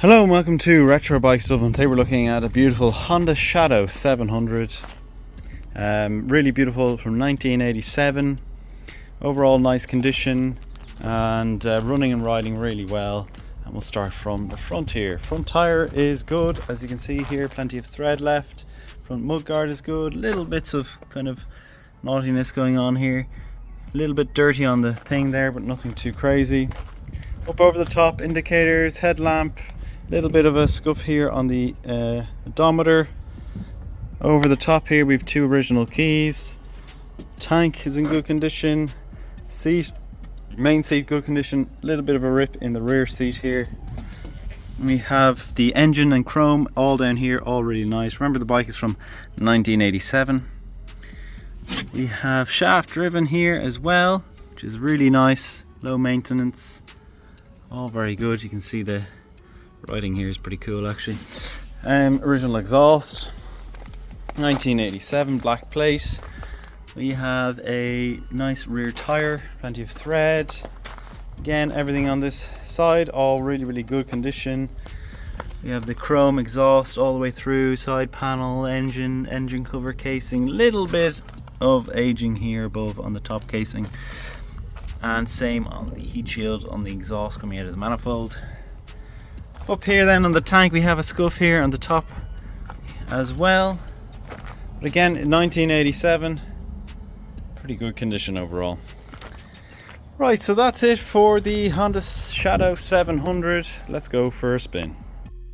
Hello and welcome to Retro Bikes Dublin. Today we're looking at a beautiful Honda Shadow 700. Really beautiful, from 1987. Overall nice condition and running and riding really well. And we'll start from the front here. Front tyre is good, as you can see here, plenty of thread left. Front mudguard is good, little bits of kind of naughtiness going on here. A little bit dirty on the thing there, but nothing too crazy. Up over the top, indicators, headlamp. Little bit of a scuff here on the odometer. Over the top here we've two original keys. Tank is in good condition. Seat, main seat good condition. Little bit of a rip in the rear seat here. We have the engine and chrome all down here, all really nice. Remember, the bike is from 1987. We have shaft driven here as well, which is really nice, low maintenance, all very good. You can see the riding here is pretty cool actually. Original exhaust, 1987, black plate. We have a nice rear tire, plenty of thread. Again, everything on this side all really good condition. We have the chrome exhaust all the way through, side panel, engine cover, casing, little bit of aging here above on the top casing, and same on the heat shield on the exhaust coming out of the manifold. Up here then on the tank we have a scuff here on the top as well, but again 1987, pretty good condition overall. Right, so that's it for the Honda Shadow 700. Let's go for a spin.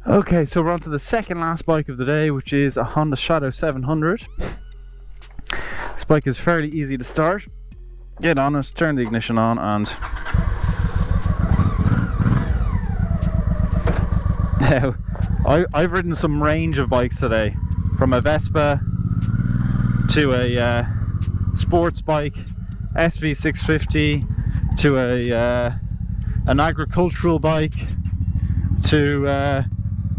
Okay, so we're on to the second last bike of the day, which is a Honda Shadow 700. This bike is fairly easy to start. Get on it, turn the ignition on, and now, I've ridden some range of bikes today, from a Vespa to a sports bike, SV650, to an agricultural bike, to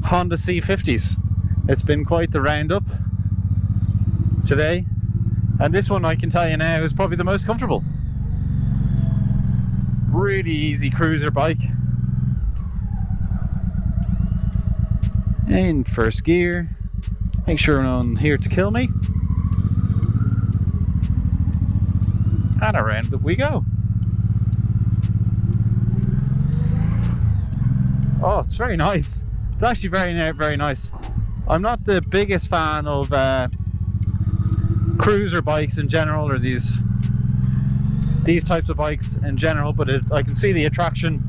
Honda C50s. It's been quite the roundup today, and this one, I can tell you now, is probably the most comfortable. Really easy cruiser bike. In first gear, make sure no one here to kill me, and around we go. Oh, it's very nice. It's actually very nice. I'm not the biggest fan of cruiser bikes in general, or these types of bikes in general, but I can see the attraction.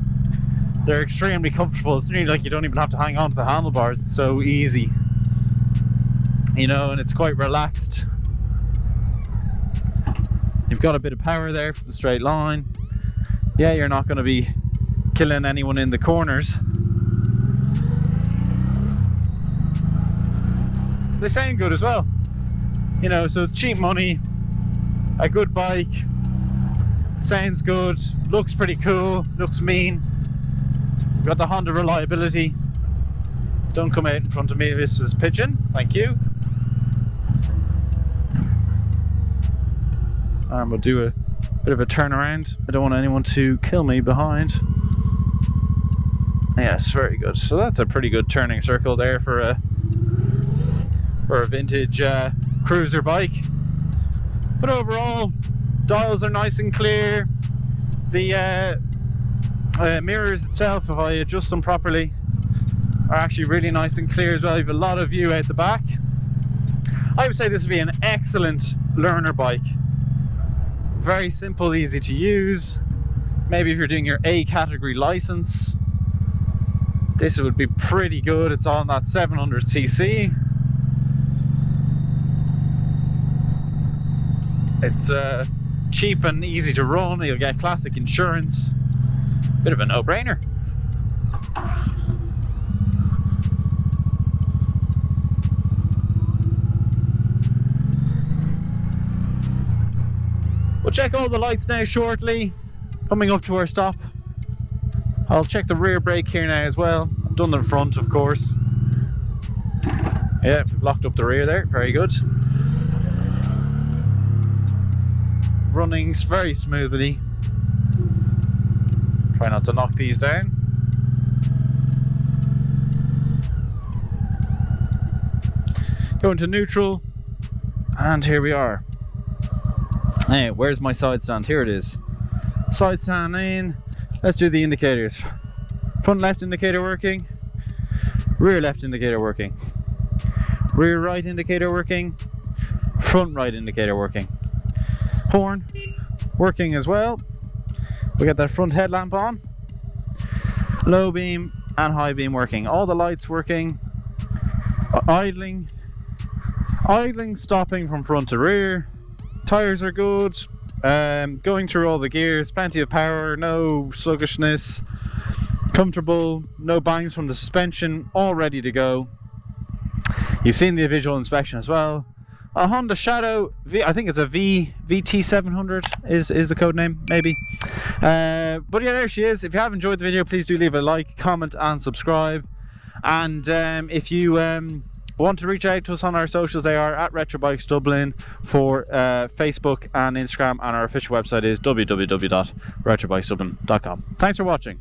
They're extremely comfortable. It's really like you don't even have to hang on to the handlebars. It's so easy, you know, and it's quite relaxed. You've got a bit of power there for the straight line. Yeah, you're not going to be killing anyone in the corners. They sound good as well, you know, so it's cheap money, a good bike, sounds good, looks pretty cool, looks mean. Got the Honda reliability. Don't come out in front of me, this is pigeon, thank you. And we'll do a bit of a turnaround. I don't want anyone to kill me behind. Yes, very good. So that's a pretty good turning circle there for a vintage cruiser bike. But overall, dials are nice and clear. The mirrors itself, if I adjust them properly, are actually really nice and clear as well. You have a lot of view out the back. I would say this would be an excellent learner bike. Very simple, easy to use. Maybe if you're doing your A category license, this would be pretty good. It's on that 700cc. It's cheap and easy to run. You'll get classic insurance. Bit of a no-brainer. We'll check all the lights now shortly, coming up to our stop. I'll check the rear brake here now as well. I've done the front, of course. Yeah, we've locked up the rear there, very good. Running very smoothly. Try not to knock these down. go into neutral, and here we are. Hey, where's my side stand? Here it is. Side stand in. Let's do the indicators. Front left indicator working. Rear left indicator working. Rear right indicator working. Front right indicator working. Horn working as well. We got that front headlamp on. Low beam and high beam working. All the lights working. Idling, stopping from front to rear. Tires are good. Going through all the gears, plenty of power, no sluggishness, comfortable, no bangs from the suspension, all ready to go. You've seen the visual inspection as well. A Honda Shadow, I think it's a VT700 is the code name, maybe. But yeah, there she is. If you have enjoyed the video, please do leave a like, comment and subscribe. And if you want to reach out to us on our socials, they are at Retro Bikes Dublin for Facebook and Instagram, and our official website is www.retrobikesdublin.com. Thanks for watching.